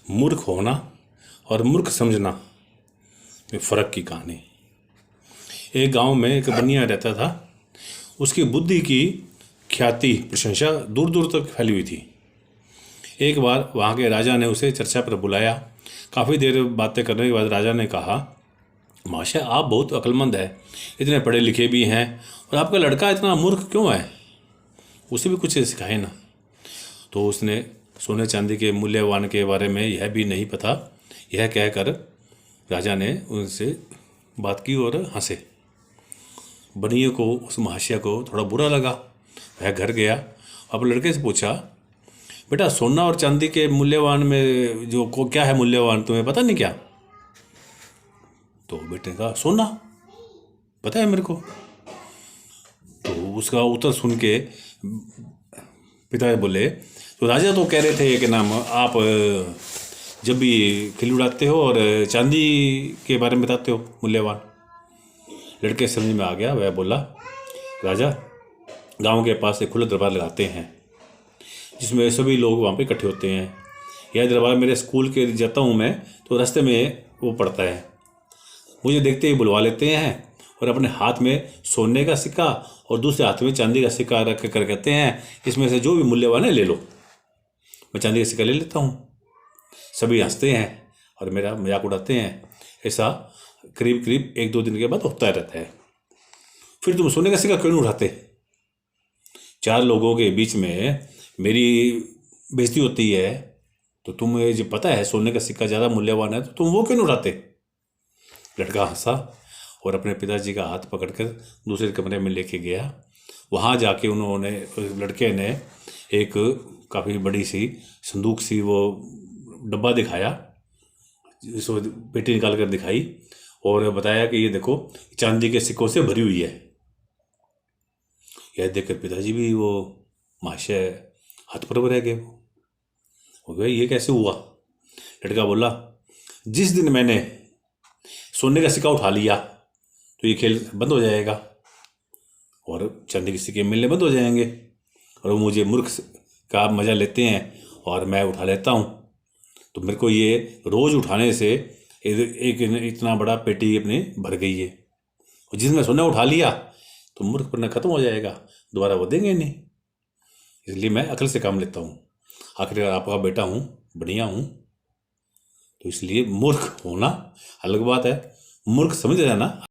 मूर्ख होना और मूर्ख समझना में फ़र्क की कहानी। एक गांव में एक बनिया रहता था। उसकी बुद्धि की ख्याति प्रशंसा दूर दूर तक फैली हुई थी। एक बार वहाँ के राजा ने उसे चर्चा पर बुलाया। काफ़ी देर बातें करने के बाद राजा ने कहा, महाशय आप बहुत अक्लमंद है, इतने पढ़े लिखे भी हैं, और आपका लड़का इतना मूर्ख क्यों है? उसे भी कुछ सिखाए ना। तो उसने सोने चांदी के मूल्यवान के बारे में यह भी नहीं पता, यह कहकर राजा ने उनसे बात की और हंसे। बनिए को, उस महाशय को थोड़ा बुरा लगा। वह घर गया, अब लड़के से पूछा, बेटा सोना और चांदी के मूल्यवान में जो को क्या है मूल्यवान, तुम्हें पता नहीं क्या? तो बेटे ने कहा, सोना पता है मेरे को। तो उसका उत्तर सुन के पिता बोले, तो राजा तो कह रहे थे कि नाम आप जब भी खिल उड़ाते हो और चांदी के बारे में बताते हो मूल्यवान। लड़के समझ में आ गया। वह बोला, राजा गांव के पास एक खुला दरबार लगाते हैं जिसमें सभी लोग वहाँ पे इकट्ठे होते हैं। यह दरबार मेरे स्कूल के जाता हूँ मैं, तो रास्ते में वो पड़ता है। मुझे देखते ही बुलवा लेते हैं और अपने हाथ में सोने का सिक्का और दूसरे हाथ में चांदी का सिक्का रख कर कहते हैं, इसमें से जो भी मूल्यवान है ले लो। मैं चांदी का सिक्का ले लेता हूँ। सभी हंसते हैं और मेरा मजाक उड़ाते हैं। ऐसा करीब करीब 1-2 दिन के बाद होता रहता है। फिर तुम सोने का सिक्का क्यों नहीं उठाते? 4 लोगों के बीच में मेरी बेइज्जती होती है, तो तुम्हें जो पता है सोने का सिक्का ज़्यादा मूल्यवान है, तो तुम वो क्यों नहीं उठाते? लड़का हंसा और अपने पिताजी का हाथ पकड़कर दूसरे कमरे में लेके गया। वहाँ जाके उन्होंने, लड़के ने एक काफ़ी बड़ी सी संदूक सी वो डब्बा दिखाया, जिसको पेटी निकाल कर दिखाई और बताया कि ये देखो चांदी के सिक्कों से भरी हुई है। यह देखकर पिताजी भी वो महाशय हाथ पर रह गए। हो गया, ये कैसे हुआ? लड़का बोला, जिस दिन मैंने सोने का सिक्का उठा लिया तो ये खेल बंद हो जाएगा और चांदी के सिक्के मिलने बंद हो जाएंगे, और वो मुझे मूर्ख का मज़ा लेते हैं और मैं उठा लेता हूँ। तो मेरे को ये रोज़ उठाने से एक इतना बड़ा पेटी अपनी भर गई है, और जिसमें सोना उठा लिया तो मूर्खपना खत्म हो जाएगा, दोबारा वो देंगे नहीं। इसलिए मैं अकल से काम लेता हूँ। आखिरकार आपका बेटा हूँ, बढ़िया हूँ, तो इसलिए मूर्ख होना अलग बात है, मूर्ख समझ जाना